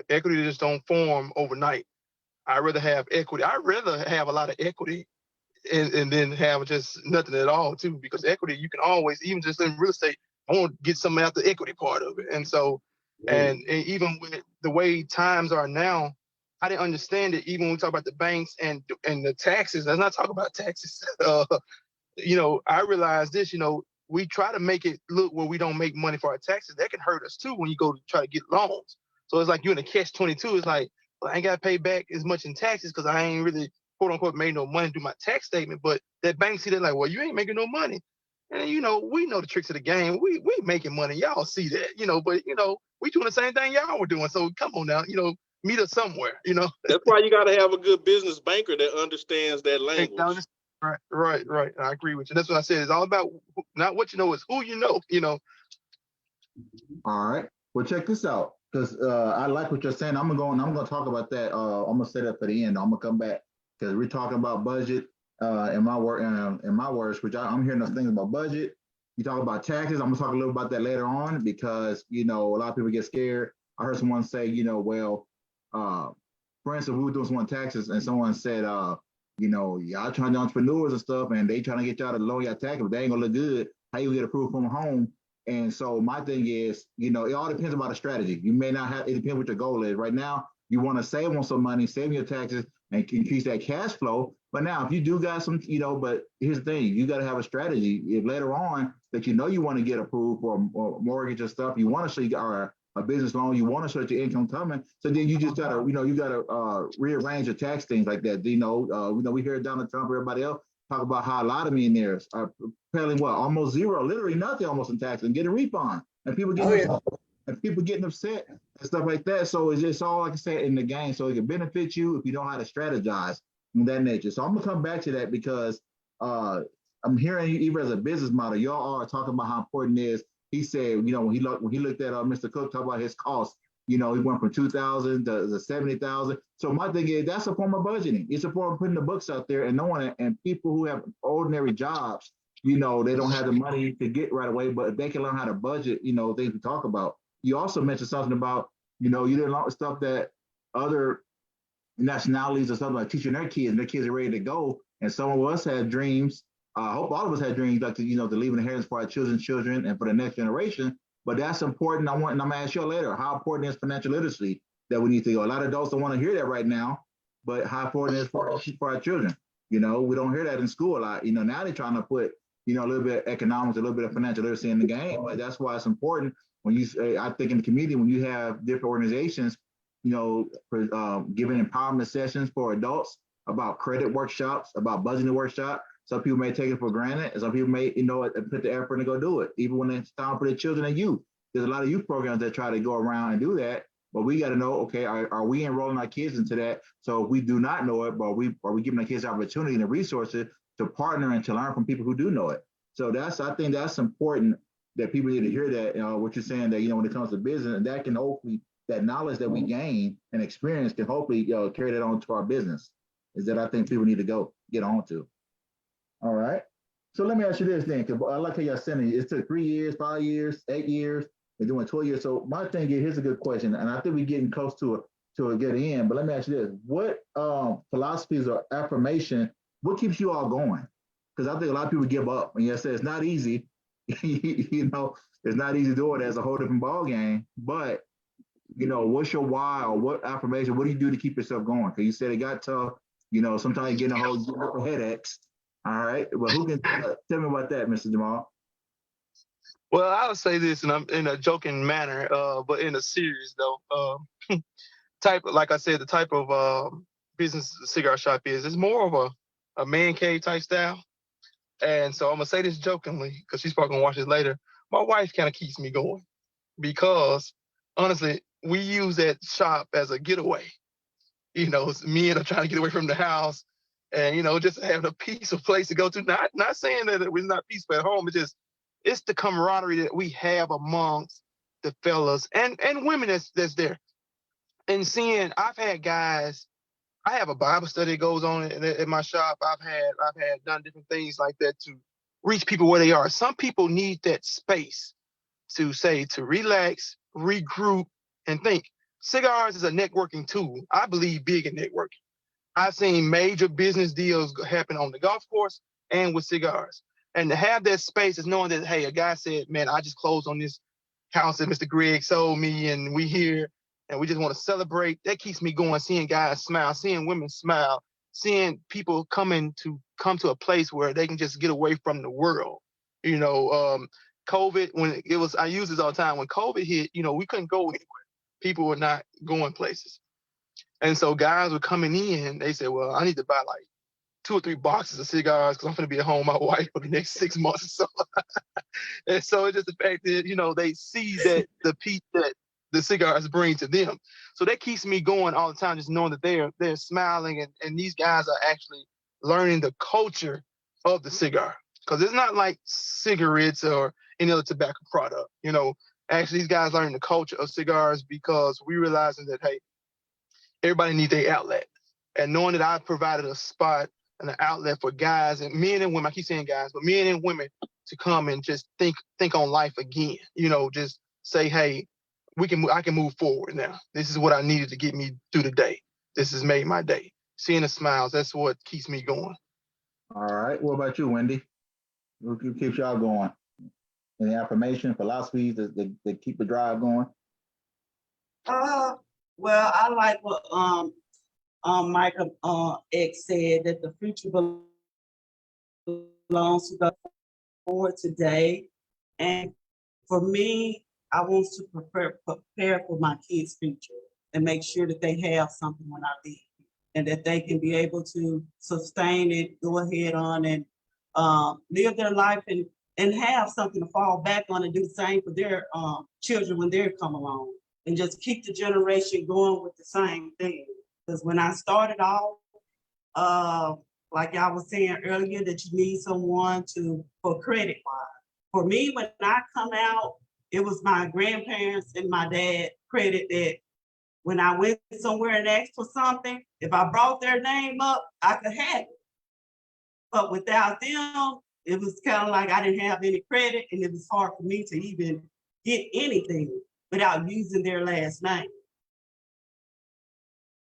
Equity just don't form overnight. I'd rather have equity. I'd rather have a lot of equity and then have just nothing at all too, because equity, you can always, even just in real estate, I want to get something out the equity part of it. And so And even with the way times are now, I didn't understand it. Even when we talk about the banks and the taxes, let's not talk about taxes. I realized this. We try to make it look where we don't make money for our taxes. That can hurt us too when you go to try to get loans. So it's like you're in a catch-22. It's like, well, I ain't got to pay back as much in taxes because I ain't really, quote unquote, made no money through my tax statement. But that bank see that like, well, you ain't making no money. And we know the tricks of the game. We making money. Y'all see that, but we doing the same thing y'all were doing. So come on now, meet us somewhere. That's why you got to have a good business banker that understands that language. Right. I agree with you. That's what I said. It's all about not what you know, it's who you know. All right. Well, check this out, because I like what you're saying. I'm gonna talk about that. I'm gonna set up for the end. I'm gonna come back because we're talking about budget in my words, which I'm hearing those things about budget. You talk about taxes. I'm gonna talk a little about that later on because a lot of people get scared. I heard someone say, well, for instance, we were doing some taxes and someone said, y'all trying to entrepreneurs and stuff, and they trying to get y'all to lower your taxes, but they ain't gonna look good. How you get approved from home? And so my thing is, it all depends about a strategy. You may not have, it depends what your goal is. Right now, you want to save on some money, save your taxes, and increase that cash flow. But now, if you do got some, but here's the thing, you got to have a strategy. If later on that you want to get approved for mortgage and stuff, you want to show you are a business loan, you want to show that your income coming. So then you just gotta, you gotta rearrange your tax things like that. We hear Donald Trump, everybody else talk about how a lot of millionaires are paying almost zero, literally nothing almost in taxes and get a refund. And people getting upset and stuff like that. So it's just all, like I said, in the game. So it can benefit you if you know how to strategize in that nature. So I'm gonna come back to that because I'm hearing you even as a business model, y'all are talking about how important it is. He said, when he looked at Mr. Cook, talk about his costs, he went from 2,000 to 70,000. So my thing is that's a form of budgeting. It's a form of putting the books out there and knowing it. And people who have ordinary jobs, they don't have the money to get right away, but if they can learn how to budget, things we talk about. You also mentioned something about, you did a lot of stuff that other nationalities or something like teaching their kids are ready to go. And some of us had dreams. I hope all of us had dreams like to leave an inheritance for our children's children and for the next generation. But that's important. And I'm gonna ask you later, how important is financial literacy that we need to go? A lot of adults don't want to hear that right now, but how important is for our children? We don't hear that in school a lot. Now they're trying to put, a little bit of economics, a little bit of financial literacy in the game. But that's why it's important when I think in the community, when you have different organizations, giving empowerment sessions for adults about credit workshops, about budgeting workshops. Some people may take it for granted, and some people may, put the effort to go do it, even when it's time for their children and youth. There's a lot of youth programs that try to go around and do that, but we got to know, okay, are we enrolling our kids into that? So if we do not know it, but are we giving our kids the opportunity and the resources to partner and to learn from people who do know it? So I think that's important that people need to hear that, what you're saying, that, when it comes to business, and that can hopefully, that knowledge that we gain and experience can hopefully carry that on to our business, is that I think people need to get on to. All right. So let me ask you this then, because I like how y'all saying it took 3 years, 5 years, 8 years, they're doing 12 years. So my thing is, here's a good question, and I think we're getting close to a good end, but let me ask you this. What philosophies or affirmation, what keeps you all going? Because I think a lot of people give up. And yes, it's not easy. It's not easy to do it. As a whole different ball game. But, what's your why or what affirmation? What do you do to keep yourself going? Because you said it got tough. Sometimes you're getting headaches. All right. Well, who can tell me about that, Mr. Jamal? Well, I'll say this, and I'm in a joking manner, but in a serious though. Like I said, the type of business the cigar shop is more of a man cave type style. And so I'm gonna say this jokingly because she's probably gonna watch this later. My wife kind of keeps me going because honestly, we use that shop as a getaway. It's me and I'm trying to get away from the house. And, just having a peaceful place to go to. Not saying that it was not peaceful at home. It's the camaraderie that we have amongst the fellas and women that's there. And seeing, I've had guys, I have a Bible study that goes on at my shop. I've had done different things like that to reach people where they are. Some people need that space to relax, regroup, and think. Cigars is a networking tool. I believe big in networking. I've seen major business deals happen on the golf course and with cigars. And to have that space is knowing that, hey, a guy said, man, I just closed on this house that Mr. Greg sold me, and we here and we just want to celebrate. That keeps me going, seeing guys smile, seeing women smile, seeing people come to a place where they can just get away from the world. You know, COVID, when it was, I use this all the time, when COVID hit, you know, we couldn't go anywhere. People were not going places. And so guys were coming in, they said, well, I need to buy like 2 or 3 boxes of cigars because I'm going to be at home with my wife for the next 6 months or so. And so it's just the fact that, you know, they see that the peace that the cigars bring to them. So that keeps me going all the time, just knowing that they're smiling, and these guys are actually learning the culture of the cigar. Because it's not like cigarettes or any other tobacco product. You know, actually these guys learning the culture of cigars because we realizing that, hey, everybody needs their outlet. And knowing that I provided a spot and an outlet for guys and men and women, I keep saying guys, but men and women to come and just think on life again. You know, just say, hey, I can move forward now. This is what I needed to get me through the day. This has made my day. Seeing the smiles, that's what keeps me going. All right. What about you, Wendy? What keeps y'all going? Any affirmation, philosophies that keep the drive going? Well, I like what Michael X said, that the future belongs to the forward today. And for me, I want to prepare for my kids' future and make sure that they have something when I leave, and that they can be able to sustain it, go ahead on and live their life and have something to fall back on and do the same for their children when they come along, and just keep the generation going with the same thing. Because when I started off, like y'all was saying earlier, that you need someone for credit wise. For me, when I come out, it was my grandparents and my dad credit that when I went somewhere and asked for something, if I brought their name up, I could have it. But without them, it was kind of like I didn't have any credit, and it was hard for me to even get anything without using their last name.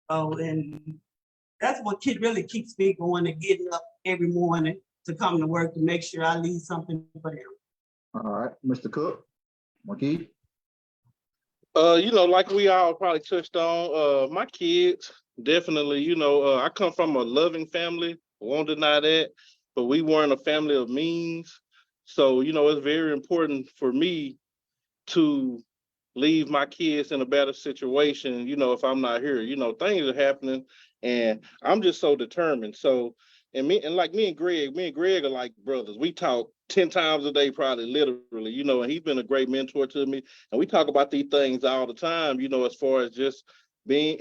Oh, and that's what really keeps me going and getting up every morning to come to work to make sure I leave something for them. All right, Mr. Cook, Marquis. You know, like we all probably touched on, my kids, definitely, you know, I come from a loving family, won't deny that, but we weren't a family of means. So, you know, it's very important for me to leave my kids in a better situation, you know, if I'm not here. You know, things are happening and I'm just so determined. So, and me and Greg are like brothers. We talk 10 times a day, probably literally, you know, and he's been a great mentor to me. And we talk about these things all the time, you know, as far as just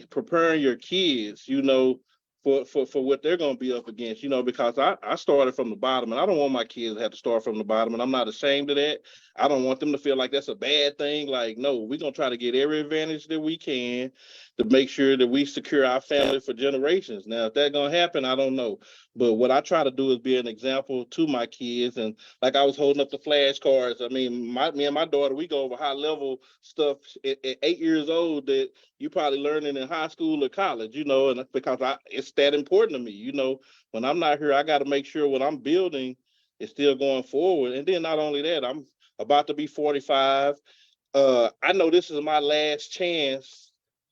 preparing your kids, you know, for what they're going to be up against, you know, because I started from the bottom, and I don't want my kids to have to start from the bottom, and I'm not ashamed of that. I don't want them to feel like that's a bad thing. Like, no, we're going to try to get every advantage that we can to make sure that we secure our family for generations. Now, if that's going to happen, I don't know. But what I try to do is be an example to my kids. And like I was holding up the flashcards, I mean, me and my daughter, we go over high level stuff at 8 years old that you probably learning in high school or college, you know, and because it's that important to me, you know. When I'm not here, I got to make sure what I'm building is still going forward. And then not only that, I'm about to be 45. I know this is my last chance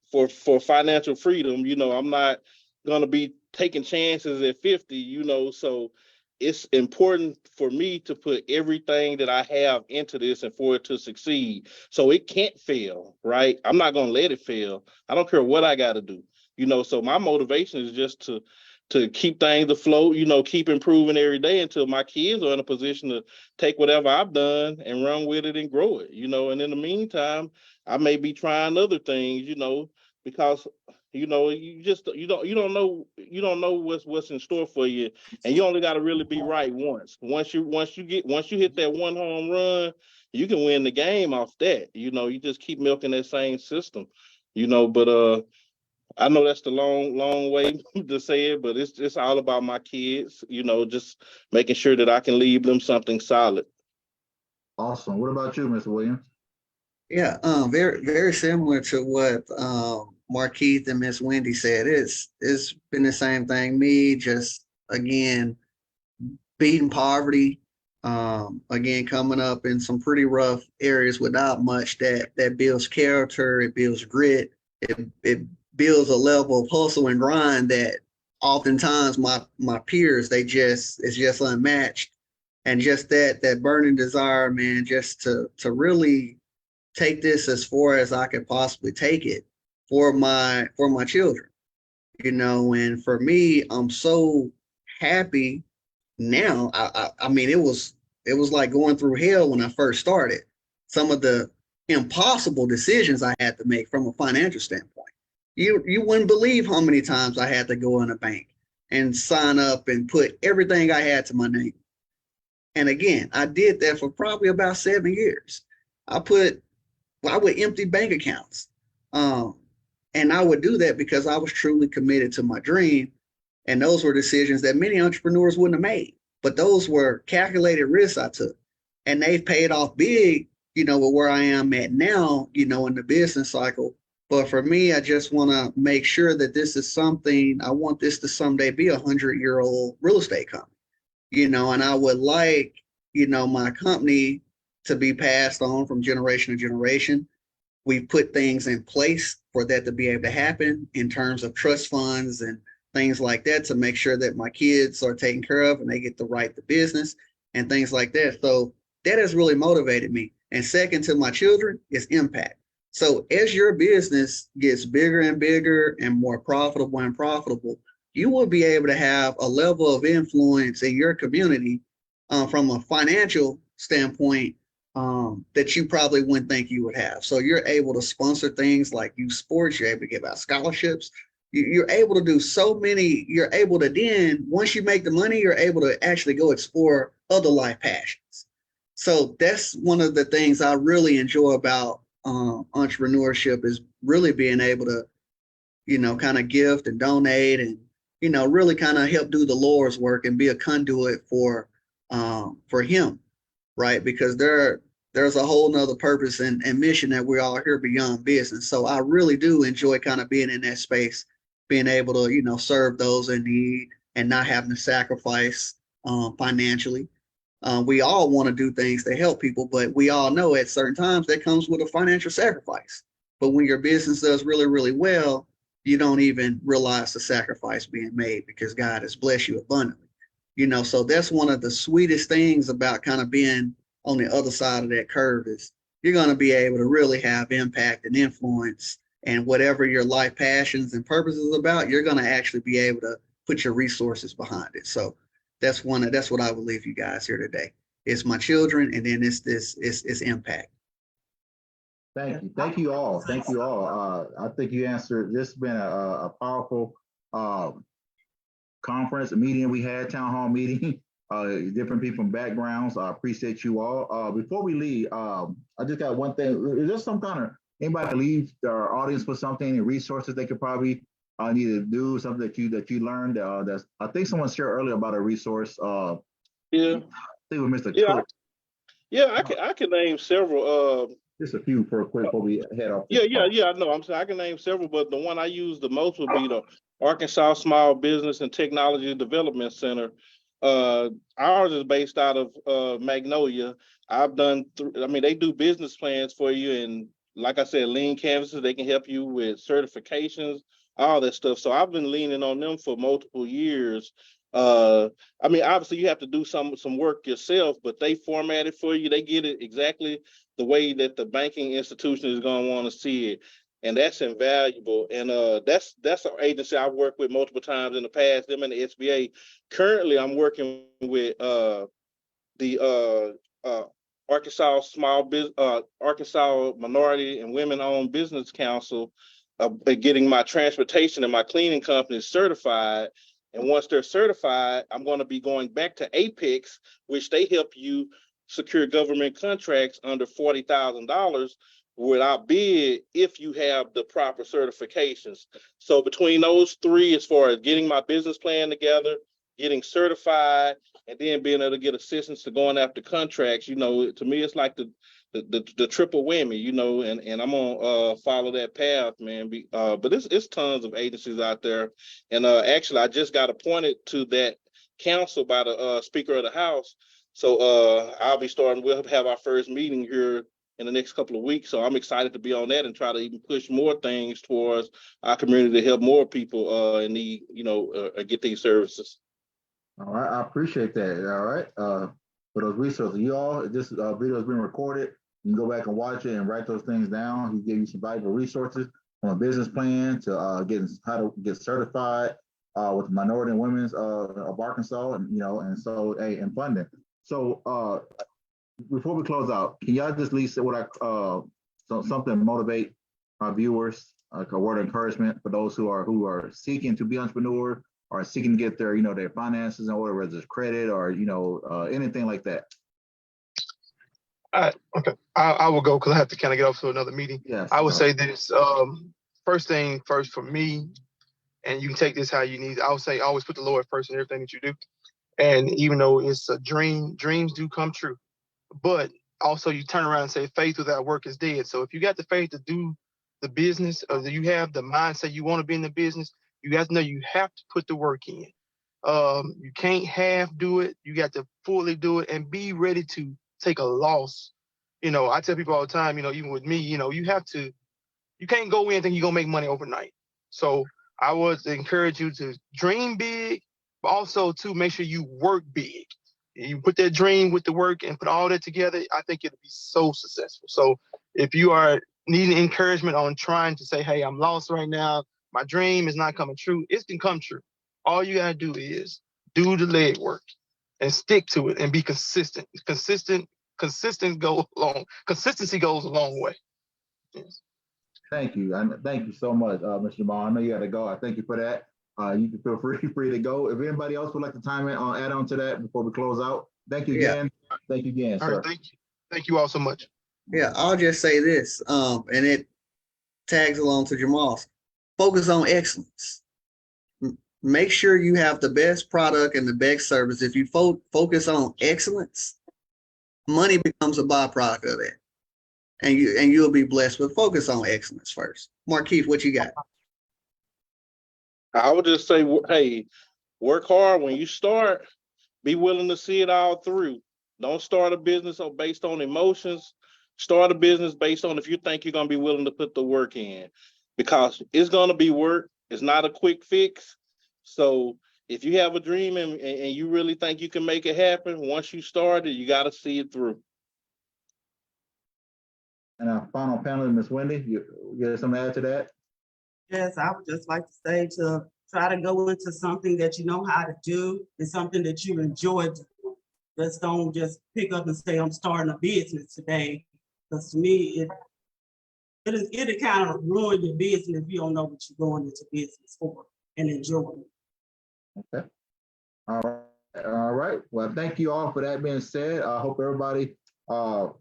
for financial freedom. You know, I'm not gonna be taking chances at 50, you know, so it's important for me to put everything that I have into this and for it to succeed. So it can't fail, right? I'm not gonna let it fail. I don't care what I gotta do, you know. So my motivation is just to keep things afloat, you know, keep improving every day until my kids are in a position to take whatever I've done and run with it and grow it, you know. And in the meantime, I may be trying other things, you know, because you know, you don't know what's in store for you, and you only got to really be right once. Once you hit that one home run, you can win the game off that. You know, you just keep milking that same system, you know. But I know that's the long way to say it, but it's all about my kids, you know, just making sure that I can leave them something solid. Awesome. What about you, Mr. Williams? Yeah, very very similar to what Markeith and Miss Wendy said. It's been the same thing. Me just again beating poverty, Again, coming up in some pretty rough areas without much, that builds character, it builds grit, it builds a level of hustle and grind that oftentimes my peers, it's just unmatched. And just that burning desire, man, just to really take this as far as I could possibly take it for my children, and for me, I'm so happy now. I mean, it was like going through hell when I first started. Some of the impossible decisions I had to make from a financial standpoint. You wouldn't believe how many times I had to go in a bank and sign up and put everything I had to my name. And again, I did that for probably about 7 years. I would empty bank accounts. And I would do that because I was truly committed to my dream. And those were decisions that many entrepreneurs wouldn't have made. But those were calculated risks I took. And they've paid off big, with where I am at now, in the business cycle. But for me, I just want to make sure that this is something, I want this to someday be 100-year-old real estate company, and I would like, my company to be passed on from generation to generation. We put things in place for that to be able to happen in terms of trust funds and things like that to make sure that my kids are taken care of and they get the right to business and things like that. So that has really motivated me. And second to my children is impact. So as your business gets bigger and bigger and more profitable, you will be able to have a level of influence in your community from a financial standpoint that you probably wouldn't think you would have. So you're able to sponsor things like youth sports, you're able to give out scholarships, you're able to do so many, you're able to then, once you make the money, you're able to actually go explore other life passions. So that's one of the things I really enjoy about entrepreneurship is really being able to, kind of gift and donate and, really kind of help do the Lord's work and be a conduit for him, right? Because there's a whole nother purpose and mission that we're all here beyond business. So I really do enjoy kind of being in that space, being able to, serve those in need and not having to sacrifice financially. We all want to do things to help people, but we all know at certain times that comes with a financial sacrifice. But when your business does really, really well, you don't even realize the sacrifice being made because God has blessed you abundantly. So that's one of the sweetest things about kind of being on the other side of that curve is you're going to be able to really have impact and influence, and whatever your life passions and purposes is about, you're going to actually be able to put your resources behind it. So that's what I would leave you guys here today. It's my children, and then it's impact. Thank you all. I think you answered. This has been a powerful conference, a meeting we had, town hall meeting. Different people from backgrounds. I appreciate you all. Before we leave, I just got one thing. Is there some kind of anybody leave our audience with something, any resources they could probably need to do, something that you learned? That's I think someone shared earlier about a resource. Yeah, I think with Mr. yeah, Cook. I can name several. Just a few for quick before we head off. Yeah. I know. I'm saying I can name several, but the one I use the most would be the Arkansas Small Business and Technology Development Center. Ours is based out of Magnolia. They do business plans for you, and like I said, lean canvases. They can help you with certifications, all that stuff. So I've been leaning on them for multiple years. Obviously you have to do some work yourself, but they format it for you. They get it exactly the way that the banking institution is going to want to see it. And that's invaluable. And that's an agency I've worked with multiple times in the past, them and the SBA. Currently, I'm working with the Arkansas Minority and Women-Owned Business Council, getting my transportation and my cleaning companies certified. And once they're certified, I'm going to be going back to Apex, which they help you secure government contracts under $40,000 without bid if you have the proper certifications. So between those three, as far as getting my business plan together, getting certified, and then being able to get assistance to going after contracts, to me, it's like the triple whammy, and I'm gonna follow that path, man. But it's tons of agencies out there, and actually, I just got appointed to that council by the Speaker of the House. So I'll be starting, we'll have our first meeting here in the next couple of weeks. So I'm excited to be on that and try to even push more things towards our community to help more people in need, get these services. All right, I appreciate that. All right. For those resources, you all, this video has been recorded. You can go back and watch it and write those things down. He gave you some valuable resources from a business plan to getting how to get certified with minority and women's of Arkansas, and so and funding. So before we close out, can y'all just at least say what something to motivate our viewers, like a word of encouragement for those who are seeking to be entrepreneurs or seeking to get their their finances in order, whether it's credit or anything like that. Okay, I will go because I have to kind of get off to another meeting. Yes. I would say this. First thing first for me, and you can take this how you need. I would say always put the Lord first in everything that you do. And even though it's a dream, dreams do come true. But also you turn around and say faith without work is dead. So if you got the faith to do the business, or you have the mindset you want to be in the business, you got to know you have to put the work in. You can't half do it. You got to fully do it and be ready to take a loss. I tell people all the time, even with me, you can't go in and think you're gonna make money overnight. So I would encourage you to dream big, but also to make sure you work big. You put that dream with the work and put all that together, I think it'll be so successful. So if you are needing encouragement on trying to say, hey, I'm lost right now, my dream is not coming true, it can come true. All you gotta do is do the leg work and stick to it and be consistent. Consistency goes a long way. Yes. Thank you. Thank you so much, Mr. Jamal. I know you got to go. I thank you for that. You can feel free to go. If anybody else would like to add on to that before we close out. Thank you again. Yeah. Thank you again, all sir. Right, thank you. Thank you all so much. Yeah, I'll just say this, and it tags along to Jamal's. Focus on excellence. Make sure you have the best product and the best service. If you focus on excellence, money becomes a byproduct of that. And you'll be blessed, but focus on excellence first. Markeith, what you got? I would just say, hey, work hard. When you start, be willing to see it all through. Don't start a business based on emotions. Start a business based on if you think you're going to be willing to put the work in, because it's going to be work. It's not a quick fix. So if you have a dream and you really think you can make it happen, once you start it, you got to see it through. And our final panelist, Ms. Wendy, you have something to add to that? Yes, I would just like to say to try to go into something that you know how to do and something that you enjoy doing. Just don't just pick up and say, I'm starting a business today. Because to me, it'll kind of ruin your business if you don't know what you're going into business for and enjoy it. Okay. All right. All right. Well, thank you all for that being said. I hope everybody have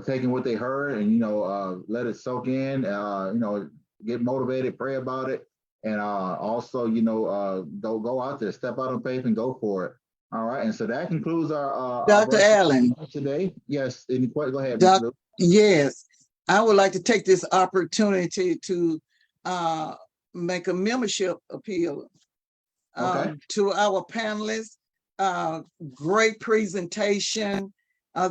taken what they heard and let it soak in. Get motivated, pray about it, and also go out there, step out on faith, and go for it. All right. And so that concludes our Dr. Allen today. Yes. Any questions? Go ahead. Yes, I would like to take this opportunity to make a membership appeal to our panelists. Great presentation.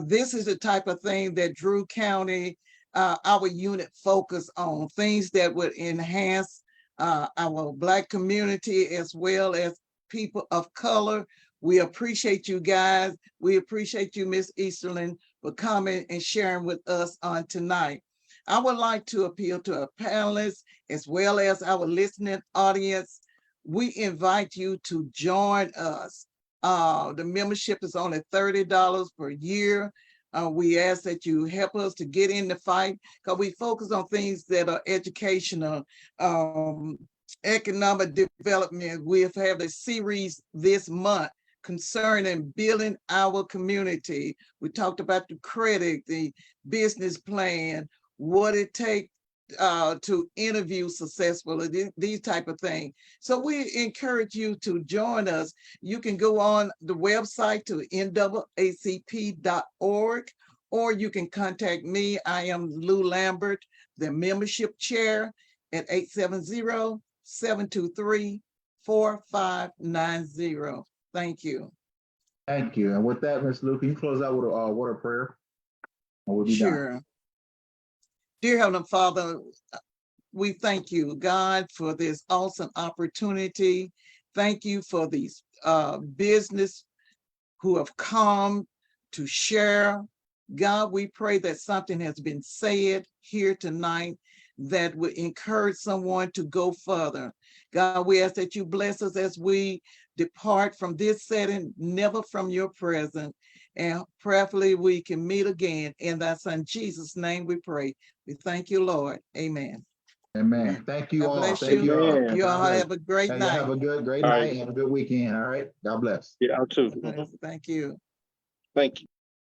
This is the type of thing that Drew County, our unit focus on, things that would enhance our Black community as well as people of color. We appreciate you guys. We appreciate you, Ms. Easterling, for coming and sharing with us on tonight. I would like to appeal to our panelists as well as our listening audience. We invite you to join us. The membership is only $30 per year. We ask that you help us to get in the fight, because we focus on things that are educational, economic development. We have had a series this month concerning building our community. We talked about the credit, the business plan, what it takes to interview successfully, these type of things. So we encourage you to join us. You can go on the website to NAACP.org, or you can contact me. I am Lou Lambert, the membership chair, at 870-723-4590. Thank you. Thank you. And with that, Ms. Lou, can you close out with a word of prayer? And we'll be done. Sure. Dear Heavenly Father, we thank you, God, for this awesome opportunity. Thank you for these business who have come to share. God, we pray that something has been said here tonight that would encourage someone to go further. God, we ask that you bless us as we depart from this setting, never from your presence. And prayerfully we can meet again. In thy son Jesus' name we pray. We thank you, Lord. Amen. Amen. Thank you God all. bless Thank you. you all. Man. You all God bless. have a great Hey, you night. have a great All night right. and a good weekend. All right. God bless. Yeah, I too. Mhm. Thank you. Thank you.